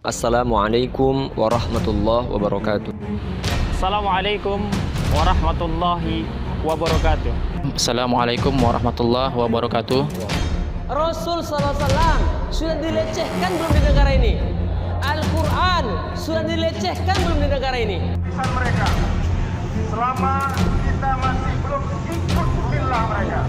Assalamualaikum warahmatullahi wabarakatuh. Assalamualaikum warahmatullahi wabarakatuh. Assalamualaikum warahmatullahi wabarakatuh. Rasul SAW sudah dilecehkan belum di negara ini? Al-Quran sudah dilecehkan belum di negara ini? Pesan mereka, selama kita masih belum ikut billah mereka.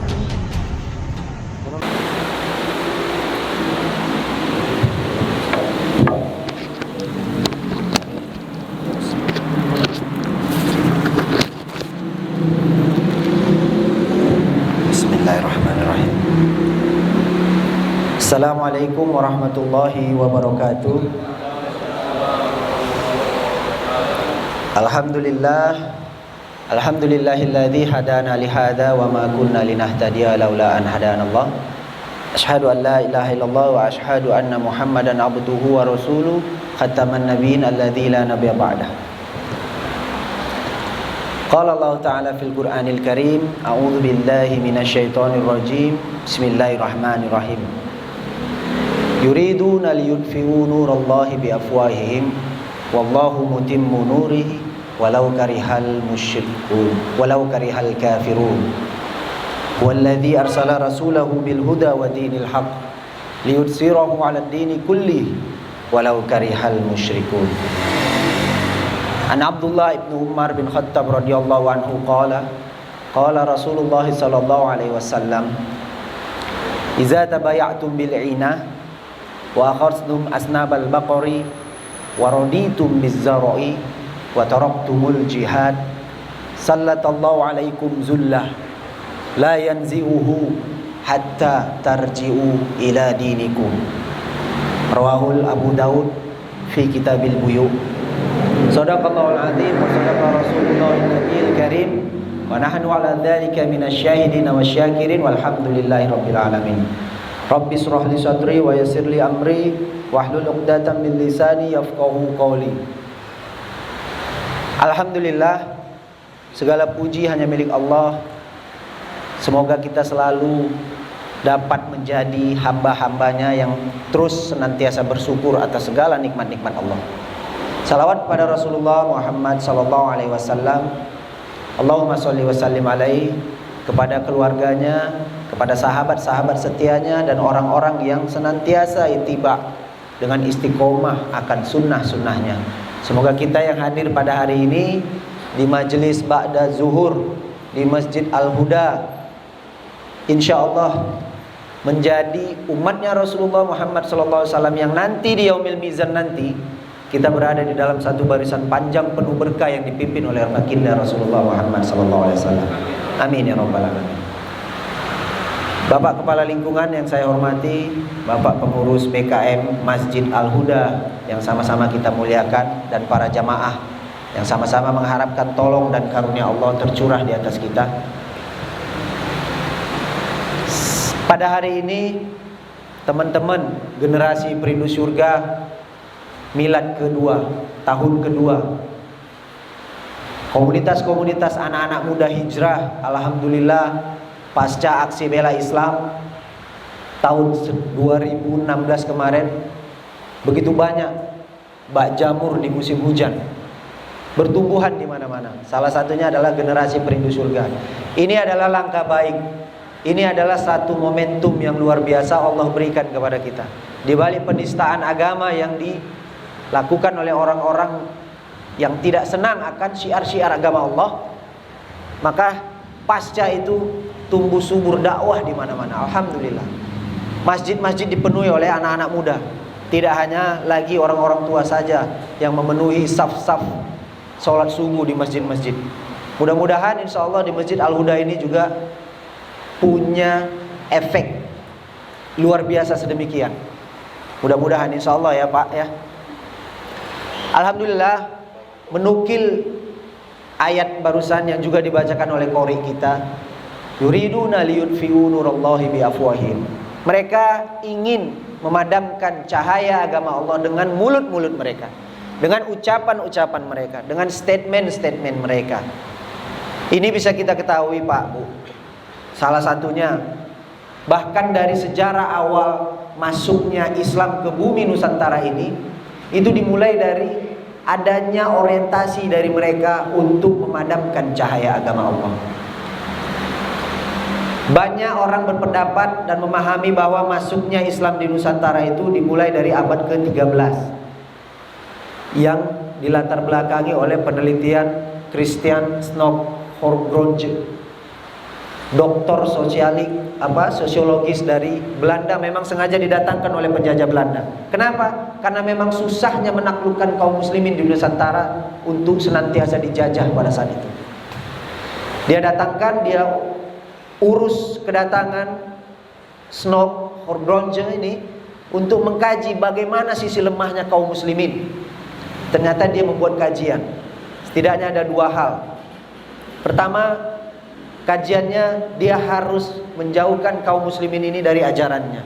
Bismillahirrahmanirrahim. Assalamualaikum warahmatullahi wabarakatuh. Alhamdulillahilladzi hadana li hadza wa ma kunna linahtadiya laula an hadanallah. Asyhadu an la ilaha illallah wa asyhadu anna Muhammadan abduhu wa rasuluh khataman nabiyyin alladzi la nabiyya ba'dah. Qala Allah Ta'ala fil Qur'anil Karim, a'udzu billahi minasyaitonir rajim. Bismillahirrahmanirrahim. Yuriduna liyutfi'u nurallahi biafwahihim wallahu mutimmu nurihi walau karihal musyrikun walau karihal kafirun. Walladzi arsala rasulahu bil huda wa dinil haqq liyutsirahu 'alad dini kullihi walau karihal musyrikun. An Abdullah ibn Umar bin Khattab radhiyallahu anhu qala Rasulullah sallallahu alaihi wasallam, idza tabaya'tum bil 'ina wa akhadtum asnabal baqari wa raditum biz zar'i wa taraktumul jihad sallatallahu alaikum zullah la yanzi'uhu hatta tarji'u ila dinikum. Rawahul Abu Daud fi kitabil buyu'. Shadaqallahul azim wa shadaqa Rasulullahil nabiyil karim wa nahnu ala dzalika minasyahidin wasyakirin walhamdulillahi rabbil alamin. Rabbi shrah li sadri wa yassir li amri wahlul 'uqdatam min lisani yafqahu qawli. Alhamdulillah, segala puji hanya milik Allah. Semoga kita selalu dapat menjadi hamba-hambanya yang terus senantiasa bersyukur atas segala nikmat-nikmat Allah. Salawat kepada Rasulullah Muhammad sallallahu alaihi wasallam. Allahumma sholli wa sallim alaihi, kepada keluarganya, kepada sahabat-sahabat setianya dan orang-orang yang senantiasa ittiba dengan istiqomah akan sunnah-sunnahnya. Semoga kita yang hadir pada hari ini di majelis ba'da zuhur di Masjid Al-Huda, insyaallah menjadi umatnya Rasulullah Muhammad sallallahu alaihi wasallam yang nanti di yaumil mizan nanti kita berada di dalam satu barisan panjang penuh berkah yang dipimpin oleh baginda Rasulullah Muhammad sallallahu alaihi wasallam. Amin ya rabbal alamin. Bapak Kepala Lingkungan yang saya hormati, Bapak Pengurus PKM Masjid Al-Huda yang sama-sama kita muliakan, dan para jamaah yang sama-sama mengharapkan tolong dan karunia Allah tercurah di atas kita. Pada hari ini, teman-teman generasi perindu surga milad kedua, tahun kedua, komunitas-komunitas anak-anak muda hijrah, alhamdulillah, pasca aksi bela Islam tahun 2016 kemarin, begitu banyak bak jamur di musim hujan, bertumbuhan di mana-mana. Salah satunya adalah generasi perindu surga. Ini adalah langkah baik. Ini adalah satu momentum yang luar biasa Allah berikan kepada kita. Di balik penistaan agama yang dilakukan oleh orang-orang yang tidak senang akan syiar-syiar agama Allah, maka pasca itu tumbuh subur dakwah di mana-mana. Alhamdulillah. Masjid-masjid dipenuhi oleh anak-anak muda. Tidak hanya lagi orang-orang tua saja yang memenuhi saf-saf sholat subuh di masjid-masjid. Mudah-mudahan insya Allah di Masjid Al-Huda ini juga punya efek luar biasa sedemikian. Mudah-mudahan insya Allah ya Pak ya. Alhamdulillah, menukil ayat barusan yang juga dibacakan oleh qori kita, yuriduna liyutfi'u nurallahi biafwahihim. Mereka ingin memadamkan cahaya agama Allah dengan mulut-mulut mereka, dengan ucapan-ucapan mereka, dengan statement-statement mereka. Ini bisa kita ketahui Pak Bu, salah satunya bahkan dari sejarah awal masuknya Islam ke bumi Nusantara ini, Itu dimulai dari adanya orientasi dari mereka untuk memadamkan cahaya agama Allah. Banyak orang berpendapat dan memahami bahwa masuknya Islam di Nusantara itu dimulai dari abad ke-13 yang dilatar belakangi oleh penelitian Christian Snokhorgrondje, doktor sosiologis dari Belanda, memang sengaja didatangkan oleh penjajah Belanda. Kenapa? Karena memang susahnya menaklukkan kaum muslimin di Nusantara untuk senantiasa dijajah pada saat itu. Dia datangkan, dia urus kedatangan Snokhorgrondje ini untuk mengkaji bagaimana sisi lemahnya kaum muslimin. Ternyata dia membuat kajian. Setidaknya ada dua hal. Pertama, kajiannya dia harus menjauhkan kaum muslimin ini dari ajarannya.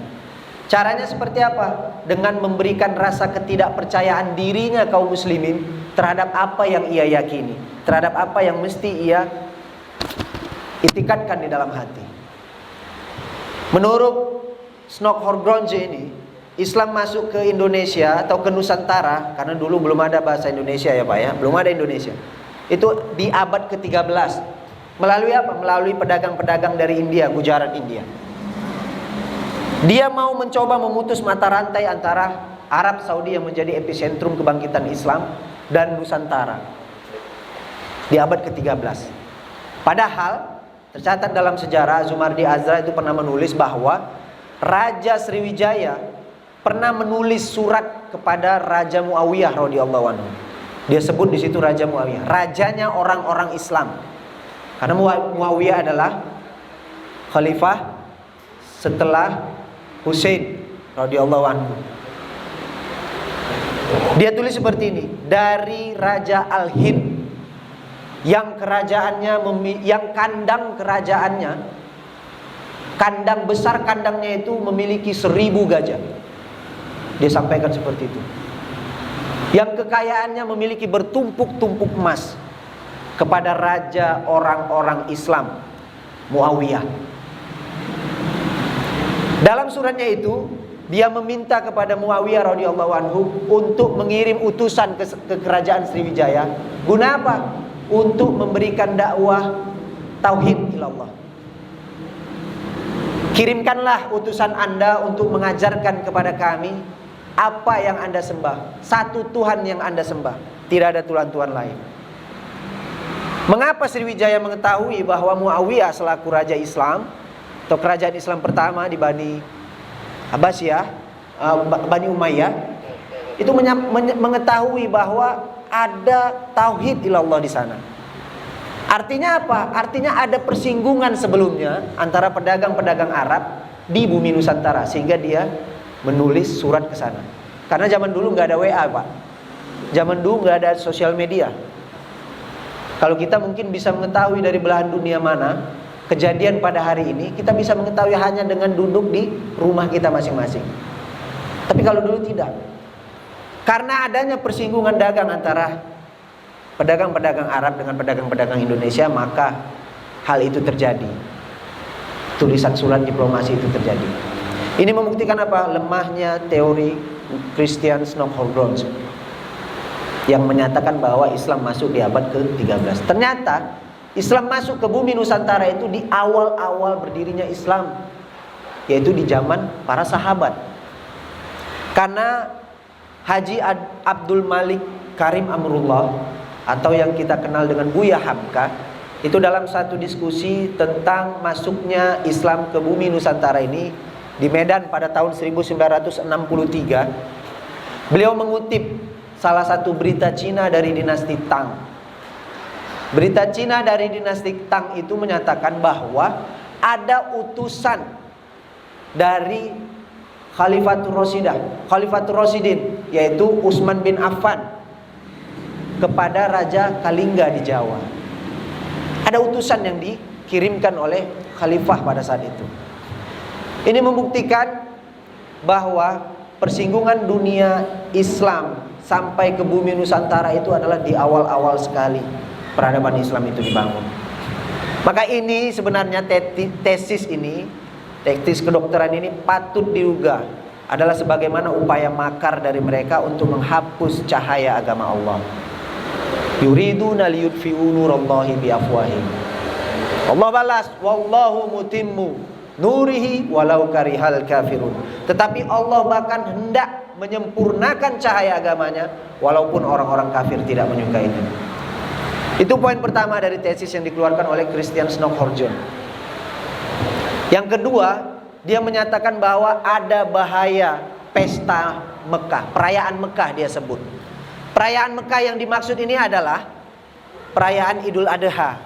Caranya seperti apa? Dengan memberikan rasa ketidakpercayaan dirinya kaum muslimin terhadap apa yang ia yakini, terhadap apa yang mesti ia itikadkan di dalam hati. Menurut Snokhorgrondje ini, Islam masuk ke Indonesia atau ke Nusantara, karena dulu belum ada bahasa Indonesia ya Pak ya, belum ada Indonesia. Itu di abad ke-13. Melalui apa? Melalui pedagang-pedagang dari India, Gujarat, India. Dia mau mencoba memutus mata rantai antara Arab Saudi yang menjadi epicentrum kebangkitan Islam dan Nusantara di abad ke-13. Padahal tercatat dalam sejarah, Zumardi Azra itu pernah menulis bahwa Raja Sriwijaya pernah menulis surat kepada Raja Muawiyah radhiyallahu anhu. Dia sebut di situ Raja Muawiyah, rajanya orang-orang Islam. Karena Muawiyah adalah khalifah setelah Hussein radhiyallahu anhu. Dia tulis seperti ini, dari Raja Al-Hind yang kerajaannya, yang kandang kerajaannya, kandang besar kandangnya itu memiliki 1000 gajah. Dia sampaikan seperti itu. Yang kekayaannya memiliki bertumpuk-tumpuk emas, kepada raja orang-orang Islam, Muawiyah. Dalam suratnya itu, dia meminta kepada Muawiyah radhiyallahu anhu untuk mengirim utusan ke kerajaan Sriwijaya. Guna apa? Untuk memberikan dakwah tauhid ilallah. Kirimkanlah utusan Anda untuk mengajarkan kepada kami apa yang Anda sembah, satu Tuhan yang Anda sembah, tidak ada Tuhan-Tuhan lain. Mengapa Sriwijaya mengetahui bahwa Muawiyah selaku raja Islam atau kerajaan Islam pertama di Bani Abbasiyah, Bani Umayyah, itu mengetahui bahwa ada tauhid ilallah di sana. Artinya apa? Artinya ada persinggungan sebelumnya antara pedagang-pedagang Arab di bumi Nusantara, sehingga dia menulis surat ke sana. Karena zaman dulu nggak ada WA, Pak. Zaman dulu nggak ada sosial media. Kalau kita mungkin bisa mengetahui dari belahan dunia mana kejadian pada hari ini, kita bisa mengetahui hanya dengan duduk di rumah kita masing-masing. Tapi kalau dulu tidak. Karena adanya persinggungan dagang antara pedagang-pedagang Arab dengan pedagang-pedagang Indonesia, maka hal itu terjadi. Tulisan surat diplomasi itu terjadi. Ini membuktikan apa? Lemahnya teori Christian Snokhorgrondje yang menyatakan bahwa Islam masuk di abad ke-13. Ternyata Islam masuk ke bumi Nusantara itu di awal-awal berdirinya Islam, yaitu di zaman para sahabat. Karena Haji Abdul Malik Karim Amrullah, atau yang kita kenal dengan Buya Hamka, itu dalam satu diskusi tentang masuknya Islam ke bumi Nusantara ini di Medan pada tahun 1963, beliau mengutip salah satu berita Cina dari dinasti Tang. Berita Cina dari dinasti Tang itu menyatakan bahwa ada utusan dari Khalifatul Rasidin, yaitu Utsman bin Affan, kepada Raja Kalingga di Jawa. Ada utusan yang dikirimkan oleh khalifah pada saat itu. Ini membuktikan bahwa persinggungan dunia Islam sampai ke bumi Nusantara itu adalah di awal-awal sekali peradaban Islam itu dibangun. Maka ini sebenarnya tesis kedokteran ini patut diduga adalah sebagaimana upaya makar dari mereka untuk menghapus cahaya agama Allah. Yuriduna liyutfi'u nurallahi biafwahihim. Allah balas, wallahu mutimmu nurihi walau karihal kafirun. Tetapi Allah bahkan hendak menyempurnakan cahaya agamanya walaupun orang-orang kafir tidak menyukainya. Itu poin pertama dari tesis yang dikeluarkan oleh Christian Snokkhorjon. Yang kedua, dia menyatakan bahwa ada bahaya pesta Mekah, perayaan Mekah dia sebut. Perayaan Mekah yang dimaksud ini adalah perayaan Idul Adha,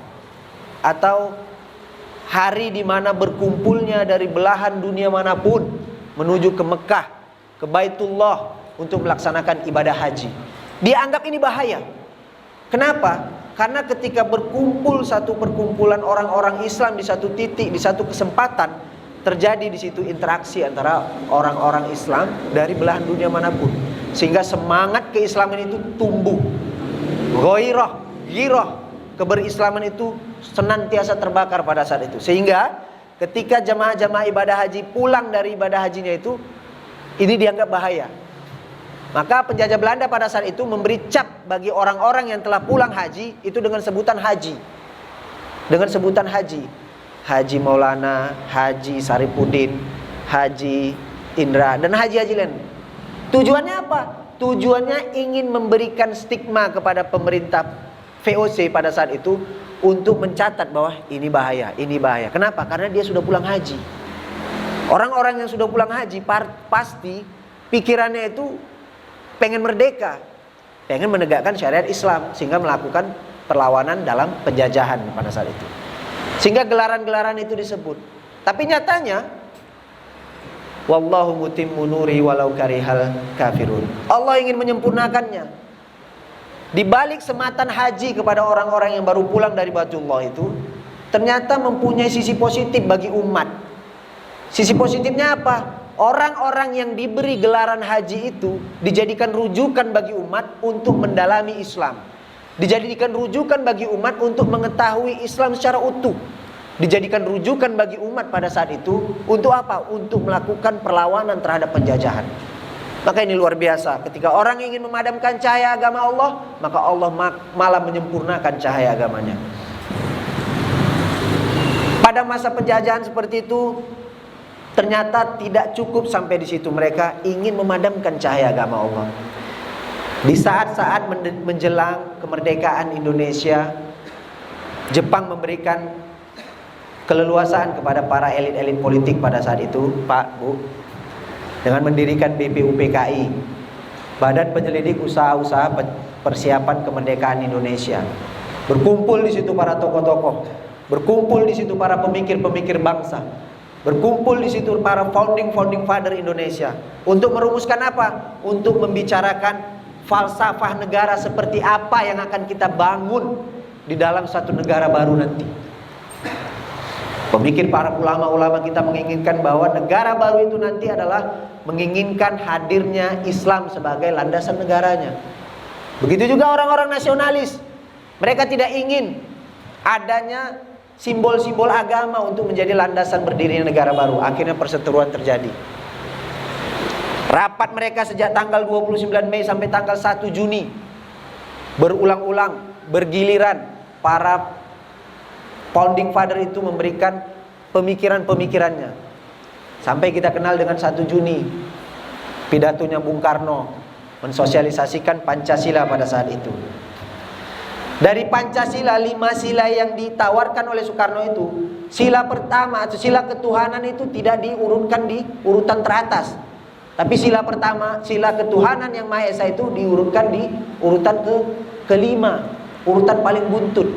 atau hari di mana berkumpulnya dari belahan dunia manapun menuju ke Mekah, ke Baitullah untuk melaksanakan ibadah haji. Dia anggap ini bahaya. Kenapa? Karena ketika berkumpul satu perkumpulan orang-orang Islam di satu titik, di satu kesempatan, terjadi di situ interaksi antara orang-orang Islam dari belahan dunia manapun, sehingga semangat keislaman itu tumbuh. Ghairah, keberislaman itu senantiasa terbakar pada saat itu. Sehingga ketika jamaah-jamaah ibadah haji pulang dari ibadah hajinya itu, ini dianggap bahaya. Maka penjajah Belanda pada saat itu memberi cap bagi orang-orang yang telah pulang haji itu dengan sebutan haji. Dengan sebutan haji. Haji Maulana, Haji Saripudin, Haji Indra, dan haji-haji lain. Tujuannya apa? Tujuannya ingin memberikan stigma kepada pemerintah VOC pada saat itu untuk mencatat bahwa ini bahaya, ini bahaya. Kenapa? Karena dia sudah pulang haji. Orang-orang yang sudah pulang haji pasti pikirannya itu pengen merdeka, pengen menegakkan syariat Islam, sehingga melakukan perlawanan dalam penjajahan pada saat itu. Sehingga gelaran-gelaran itu disebut. Tapi nyatanya, wallahu mutimmu nuri walau karihal kafirun. Allah ingin menyempurnakannya. Di balik sematan haji kepada orang-orang yang baru pulang dari Baitullah itu, ternyata mempunyai sisi positif bagi umat. Sisi positifnya apa? Orang-orang yang diberi gelaran haji itu dijadikan rujukan bagi umat untuk mendalami Islam. Dijadikan rujukan bagi umat untuk mengetahui Islam secara utuh. Dijadikan rujukan bagi umat pada saat itu untuk apa? Untuk melakukan perlawanan terhadap penjajahan. Maka ini luar biasa. Ketika orang ingin memadamkan cahaya agama Allah, maka Allah malah menyempurnakan cahaya agamanya. Pada masa penjajahan seperti itu, ternyata tidak cukup sampai di situ. Mereka ingin memadamkan cahaya agama Allah. Di saat-saat menjelang kemerdekaan Indonesia, Jepang memberikan keleluasaan kepada para elit-elit politik pada saat itu, Pak, Bu, dengan mendirikan BPUPKI, Badan Penyelidik Usaha-Usaha Persiapan Kemerdekaan Indonesia. Berkumpul di situ para tokoh-tokoh, berkumpul di situ para pemikir-pemikir bangsa, berkumpul di situ para founding father Indonesia. Untuk merumuskan apa? Untuk membicarakan falsafah negara seperti apa yang akan kita bangun di dalam satu negara baru nanti. Pemikir para ulama-ulama kita menginginkan bahwa negara baru itu nanti adalah menginginkan hadirnya Islam sebagai landasan negaranya. Begitu juga orang-orang nasionalis. Mereka tidak ingin adanya simbol-simbol agama untuk menjadi landasan berdirinya negara baru. Akhirnya perseteruan terjadi. Rapat mereka sejak tanggal 29 Mei sampai tanggal 1 Juni. Berulang-ulang, bergiliran, para founding father itu memberikan pemikiran-pemikirannya. Sampai kita kenal dengan 1 Juni, pidatonya Bung Karno mensosialisasikan Pancasila pada saat itu. Dari Pancasila, 5 sila yang ditawarkan oleh Soekarno itu, sila pertama atau sila ketuhanan itu tidak diurutkan di urutan teratas. Tapi sila pertama, sila ketuhanan yang Maha Esa itu diurutkan di urutan kelima, urutan paling buntut.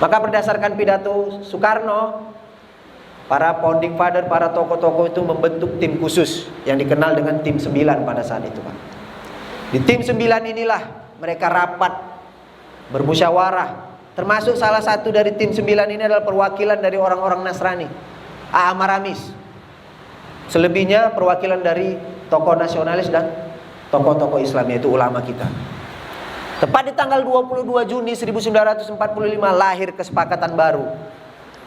Maka berdasarkan pidato Soekarno, para founding father, para tokoh-tokoh itu membentuk tim khusus yang dikenal dengan tim 9 pada saat itu, Pak. Di tim 9 inilah mereka rapat, bermusyawarah. Termasuk salah satu dari tim 9 ini adalah perwakilan dari orang-orang Nasrani, A.A. Maramis. Selebihnya perwakilan dari tokoh nasionalis dan tokoh-tokoh Islam, yaitu ulama kita. Tepat di tanggal 22 Juni 1945 lahir kesepakatan baru,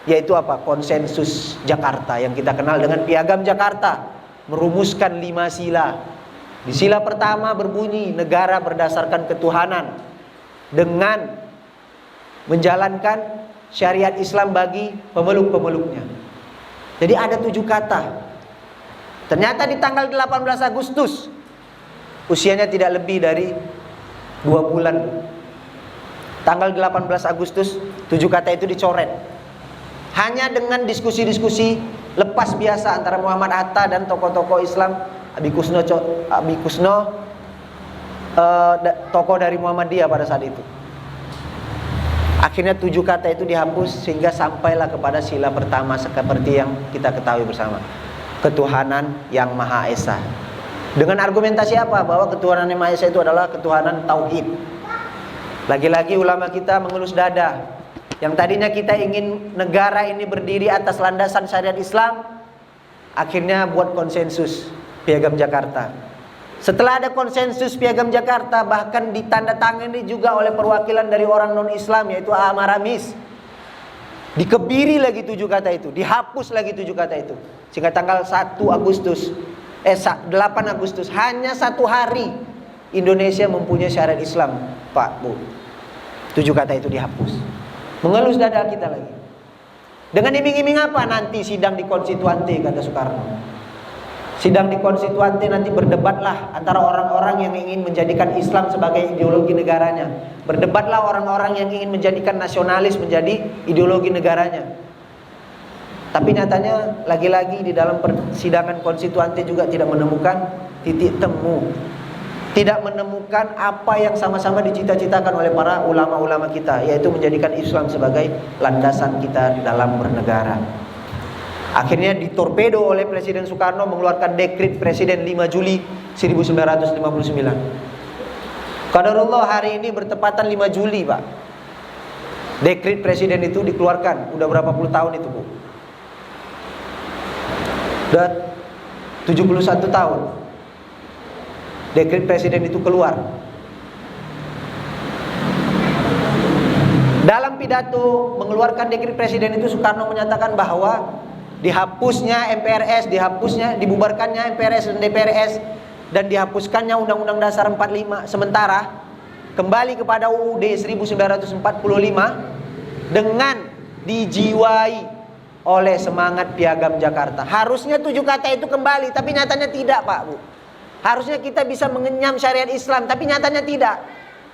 yaitu apa? Konsensus Jakarta yang kita kenal dengan Piagam Jakarta. merumuskan 5 sila. Di sila pertama berbunyi negara berdasarkan ketuhanan dengan menjalankan syariat Islam bagi pemeluk-pemeluknya. Jadi ada 7 kata. Ternyata di tanggal 18 Agustus, usianya tidak lebih dari 2 bulan, tanggal 18 Agustus 7 kata itu dicoret. Hanya dengan diskusi-diskusi lepas biasa antara Muhammad Hatta dan tokoh-tokoh Islam, Abi Kusno, tokoh dari Muhammadiyah pada saat itu. Akhirnya 7 kata itu dihapus sehingga sampailah kepada sila pertama seperti yang kita ketahui bersama, ketuhanan yang Maha Esa. Dengan argumentasi apa? Bahwa ketuhanan yang Maha Esa itu adalah ketuhanan tauhid. Lagi-lagi ulama kita mengelus dada. Yang tadinya kita ingin negara ini berdiri atas landasan syariat Islam, akhirnya buat konsensus Piagam Jakarta. Setelah ada konsensus Piagam Jakarta, bahkan ditandatangani juga oleh perwakilan dari orang non-Islam, yaitu Amaramis. Dikebiri lagi 7 kata itu, dihapus lagi 7 kata itu. Sehingga tanggal 8 Agustus, hanya 1 hari Indonesia mempunyai syariat Islam, Pak, Bu. 7 kata itu dihapus. Mengelus dada kita lagi. Dengan iming-iming apa? Nanti sidang di Konstituante, kata Soekarno. Sidang di Konstituante nanti berdebatlah antara orang-orang yang ingin menjadikan Islam sebagai ideologi negaranya. Berdebatlah orang-orang yang ingin menjadikan nasionalis menjadi ideologi negaranya. Tapi nyatanya lagi-lagi di dalam persidangan Konstituante juga tidak menemukan titik temu, tidak menemukan apa yang sama-sama dicita-citakan oleh para ulama-ulama kita, yaitu menjadikan Islam sebagai landasan kita dalam bernegara. Akhirnya ditorpedo oleh Presiden Soekarno mengeluarkan dekret Presiden 5 Juli 1959. Qadarullah hari ini bertepatan 5 Juli, Pak. Dekret Presiden itu dikeluarkan. Udah berapa puluh tahun itu, Bu? Udah 71 tahun dekret Presiden itu keluar. Dalam pidato mengeluarkan dekret Presiden itu, Soekarno menyatakan bahwa dihapusnya MPRS, dibubarkannya MPRS dan DPRS, dan dihapuskannya Undang-Undang Dasar 45, sementara kembali kepada UUD 1945 dengan dijiwai oleh semangat Piagam Jakarta. Harusnya 7 kata itu kembali, tapi nyatanya tidak, Pak, Bu. Harusnya kita bisa mengenyam syariat Islam, tapi nyatanya tidak.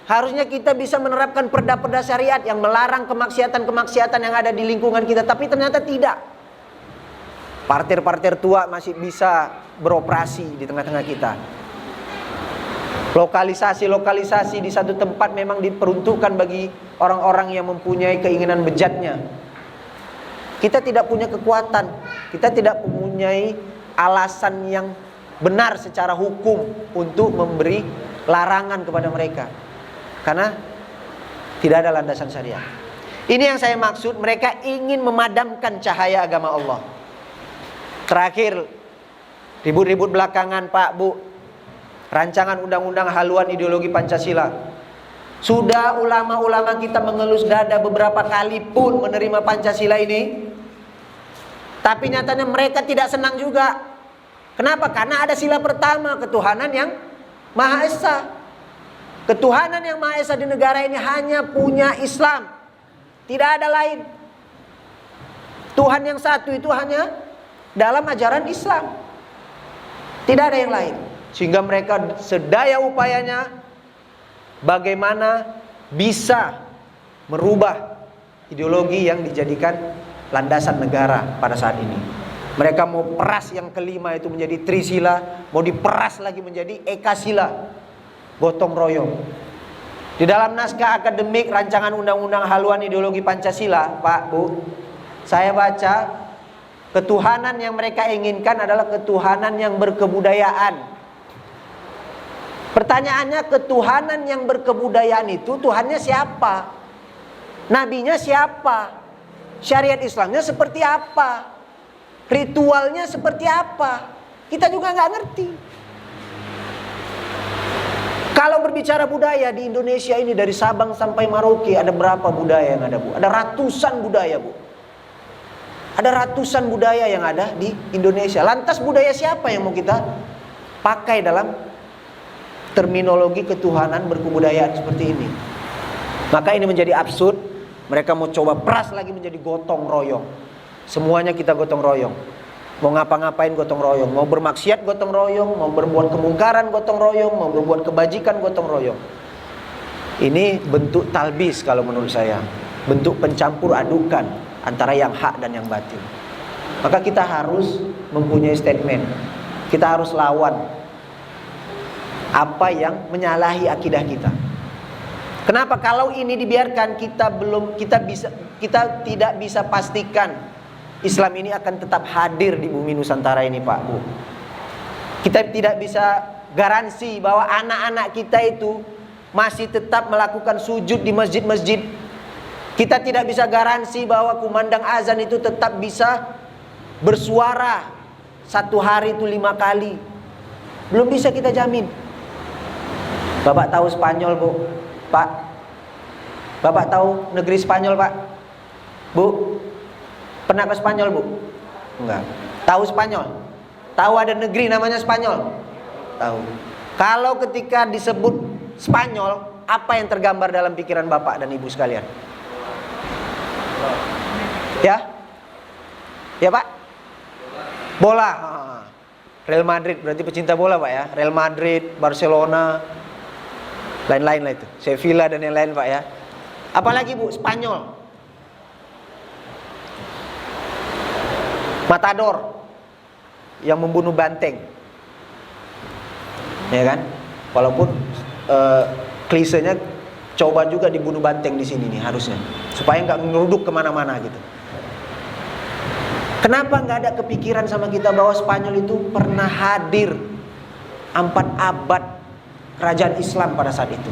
Harusnya kita bisa menerapkan perda-perda syariat yang melarang kemaksiatan-kemaksiatan yang ada di lingkungan kita, tapi ternyata tidak. Partir-partir tua masih bisa beroperasi di tengah-tengah kita. Lokalisasi-lokalisasi di satu tempat memang diperuntukkan bagi orang-orang yang mempunyai keinginan bejatnya. Kita tidak punya kekuatan, kita tidak mempunyai alasan yang benar secara hukum untuk memberi larangan kepada mereka, karena tidak ada landasan syariat. Ini yang saya maksud, mereka ingin memadamkan cahaya agama Allah. Terakhir, ribut-ribut belakangan, Pak, Bu, rancangan undang-undang haluan ideologi Pancasila. Sudah ulama-ulama kita mengelus dada beberapa kali pun menerima Pancasila ini, tapi nyatanya mereka tidak senang juga. Kenapa? Karena ada sila pertama, ketuhanan yang Maha Esa. Ketuhanan yang Maha Esa di negara ini hanya punya Islam, tidak ada lain. Tuhan yang satu itu hanya dalam ajaran Islam, tidak ada yang lain. Sehingga mereka sedaya upayanya bagaimana bisa merubah ideologi yang dijadikan landasan negara pada saat ini. Mereka mau peras yang kelima itu menjadi Trisila, mau diperas lagi menjadi Ekasila, gotong royong. Di dalam naskah akademik rancangan undang-undang haluan ideologi Pancasila, Pak, Bu, saya baca ketuhanan yang mereka inginkan adalah ketuhanan yang berkebudayaan. Pertanyaannya, ketuhanan yang berkebudayaan itu Tuhannya siapa? Nabinya siapa? Syariat Islamnya seperti apa? Ritualnya seperti apa? Kita juga nggak ngerti. Kalau berbicara budaya di Indonesia ini, dari Sabang sampai Merauke, ada berapa budaya yang ada, Bu? Ada ratusan budaya, Bu. Ada ratusan budaya yang ada di Indonesia. Lantas budaya siapa yang mau kita pakai dalam terminologi ketuhanan berkebudayaan seperti ini? Maka ini menjadi absurd. Mereka mau coba peras lagi menjadi gotong royong. Semuanya kita gotong royong. Mau ngapa-ngapain gotong royong. Mau bermaksiat gotong royong. Mau berbuat kemungkaran gotong royong. Mau berbuat kebajikan gotong royong. Ini bentuk talbis kalau menurut saya. Bentuk pencampur adukan antara yang hak dan yang batil. Maka kita harus mempunyai statement. Kita harus lawan apa yang menyalahi akidah kita. Kenapa? Kalau ini dibiarkan, kita tidak bisa pastikan Islam ini akan tetap hadir di bumi Nusantara ini, Pak Bu. Kita tidak bisa garansi bahwa anak-anak kita itu masih tetap melakukan sujud di masjid-masjid. Kita tidak bisa garansi bahwa kumandang azan itu tetap bisa bersuara satu hari itu 5 kali. Belum bisa kita jamin. Bapak tahu Spanyol, Bu? Pak? Bapak tahu negeri Spanyol, Pak? Bu? Pernah ke Spanyol, Bu? Enggak. Tahu Spanyol? Tahu ada negeri namanya Spanyol? Tahu. Kalau ketika disebut Spanyol, apa yang tergambar dalam pikiran Bapak dan Ibu sekalian? Ya? Ya, Pak? Bola. Real Madrid, berarti pecinta bola, Pak ya? Real Madrid, Barcelona, lain-lain lah itu. Sevilla dan yang lain, Pak ya. Apalagi, Bu? Spanyol. Matador yang membunuh banteng, ya kan? Walaupun klisenya coba juga dibunuh banteng di sini nih harusnya, supaya nggak ngeruduk kemana-mana gitu. Kenapa nggak ada kepikiran sama kita bahwa Spanyol itu pernah hadir 4 abad kerajaan Islam pada saat itu?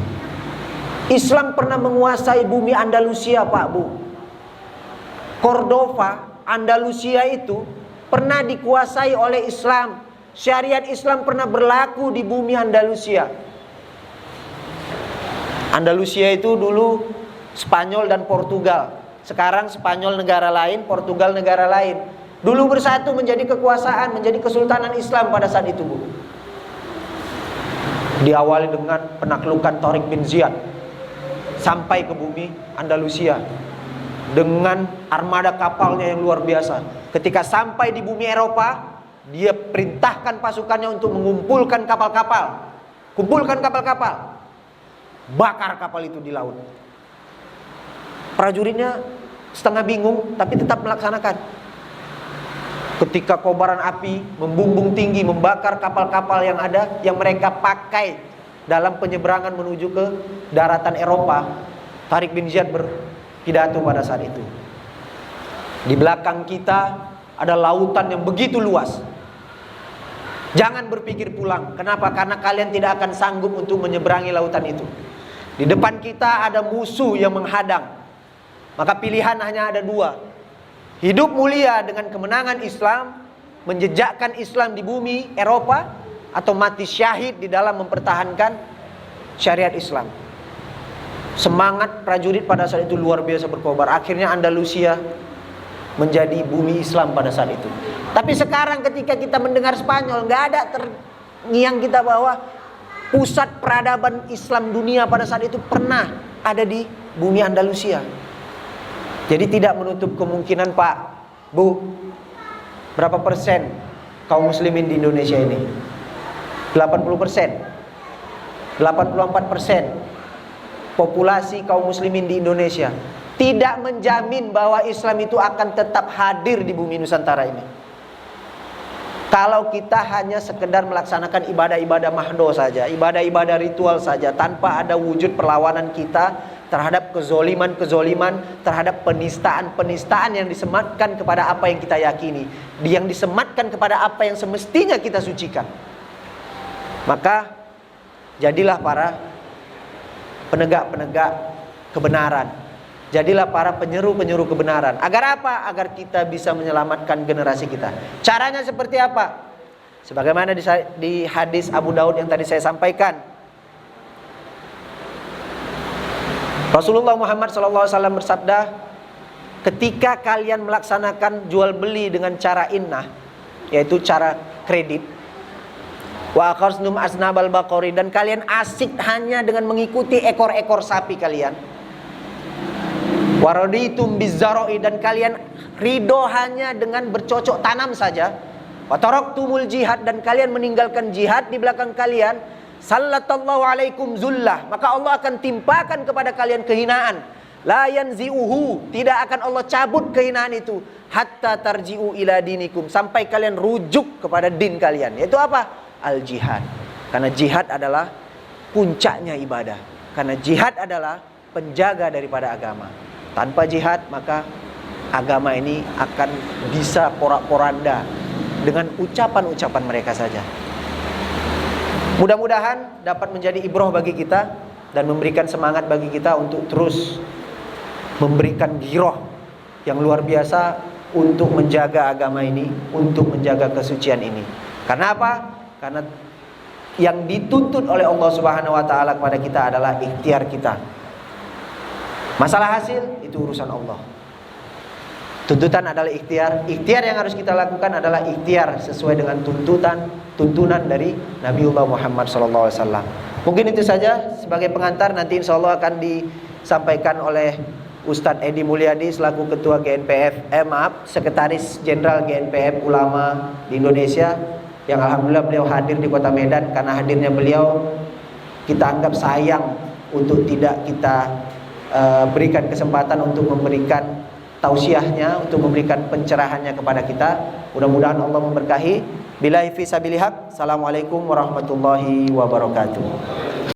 Islam pernah menguasai bumi Andalusia, Pak Bu. Cordova, Andalusia itu pernah dikuasai oleh Islam. Syariat Islam pernah berlaku di bumi Andalusia. Andalusia itu dulu Spanyol dan Portugal. Sekarang Spanyol negara lain, Portugal negara lain. Dulu bersatu menjadi kekuasaan, menjadi kesultanan Islam pada saat itu, Bu. Diawali dengan penaklukan Tariq bin Ziyad sampai ke bumi Andalusia dengan armada kapalnya yang luar biasa. Ketika sampai di bumi Eropa, dia perintahkan pasukannya untuk mengumpulkan kapal-kapal. Kumpulkan kapal-kapal. Bakar kapal itu di laut. Prajuritnya setengah bingung, tapi tetap melaksanakan. Ketika kobaran api membumbung tinggi, membakar kapal-kapal yang ada, yang mereka pakai dalam penyeberangan menuju ke daratan Eropa, Tariq bin Ziyad berpidato pada saat itu. Di belakang kita ada lautan yang begitu luas. Jangan berpikir pulang. Kenapa? Karena kalian tidak akan sanggup untuk menyeberangi lautan itu. Di depan kita ada musuh yang menghadang. Maka pilihan hanya ada 2. Hidup mulia dengan kemenangan Islam, menjejakkan Islam di bumi Eropa, atau mati syahid di dalam mempertahankan syariat Islam. Semangat prajurit pada saat itu luar biasa berkobar. Akhirnya Andalusia menjadi bumi Islam pada saat itu. Tapi sekarang ketika kita mendengar Spanyol, nggak ada terngiang kita bahwa pusat peradaban Islam dunia pada saat itu pernah ada di bumi Andalusia. Jadi tidak menutup kemungkinan, Pak, Bu, berapa persen kaum muslimin di Indonesia ini? 80%, 84% populasi kaum muslimin di Indonesia. Tidak menjamin bahwa Islam itu akan tetap hadir di bumi Nusantara ini. Kalau kita hanya sekedar melaksanakan ibadah-ibadah mahdo saja, ibadah-ibadah ritual saja, tanpa ada wujud perlawanan kita terhadap kezoliman-kezoliman, terhadap penistaan-penistaan yang disematkan kepada apa yang kita yakini, yang disematkan kepada apa yang semestinya kita sucikan. Maka jadilah para penegak-penegak kebenaran, jadilah para penyeru-penyeru kebenaran. Agar apa? Agar kita bisa menyelamatkan generasi kita. Caranya seperti apa? Sebagaimana di hadis Abu Daud yang tadi saya sampaikan, Rasulullah Muhammad SAW bersabda, ketika kalian melaksanakan jual beli dengan cara innah, yaitu cara kredit, wa aqarsnum asnabal baqari, dan kalian asik hanya dengan mengikuti ekor-ekor sapi kalian, waraditum bizzara'i, dan kalian ridho hanya dengan bercocok tanam saja, wa taraktumul jihad, dan kalian meninggalkan jihad di belakang kalian, sallallahu alaikum zullah, maka Allah akan timpakan kepada kalian kehinaan, la yanzi'uhu, tidak akan Allah cabut kehinaan itu, hatta tarji'u ila dinikum, sampai kalian rujuk kepada din kalian, yaitu apa? Al jihad. Karena jihad adalah puncaknya ibadah, karena jihad adalah penjaga daripada agama. Tanpa jihad maka agama ini akan bisa porak-poranda dengan ucapan-ucapan mereka saja. Mudah-mudahan dapat menjadi ibrah bagi kita dan memberikan semangat bagi kita untuk terus memberikan giroh yang luar biasa untuk menjaga agama ini, untuk menjaga kesucian ini. Karena apa? Karena yang dituntut oleh Allah Subhanahu wa taala kepada kita adalah ikhtiar kita. Masalah hasil itu urusan Allah. Tuntutan adalah ikhtiar. Ikhtiar yang harus kita lakukan adalah ikhtiar sesuai dengan tuntunan dari Nabiullah Muhammad SAW. Mungkin itu saja sebagai pengantar. Nanti insya Allah akan disampaikan oleh Ustadz Edi Mulyadi selaku Ketua Sekretaris Jenderal GNPF Ulama di Indonesia, yang alhamdulillah beliau hadir di Kota Medan. Karena hadirnya beliau kita anggap sayang untuk tidak kita berikan kesempatan untuk memberikan tausiahnya, untuk memberikan pencerahannya kepada kita. Mudah-mudahan Allah memberkahi. Billahi fi sabilillah. Assalamualaikum warahmatullahi wabarakatuh.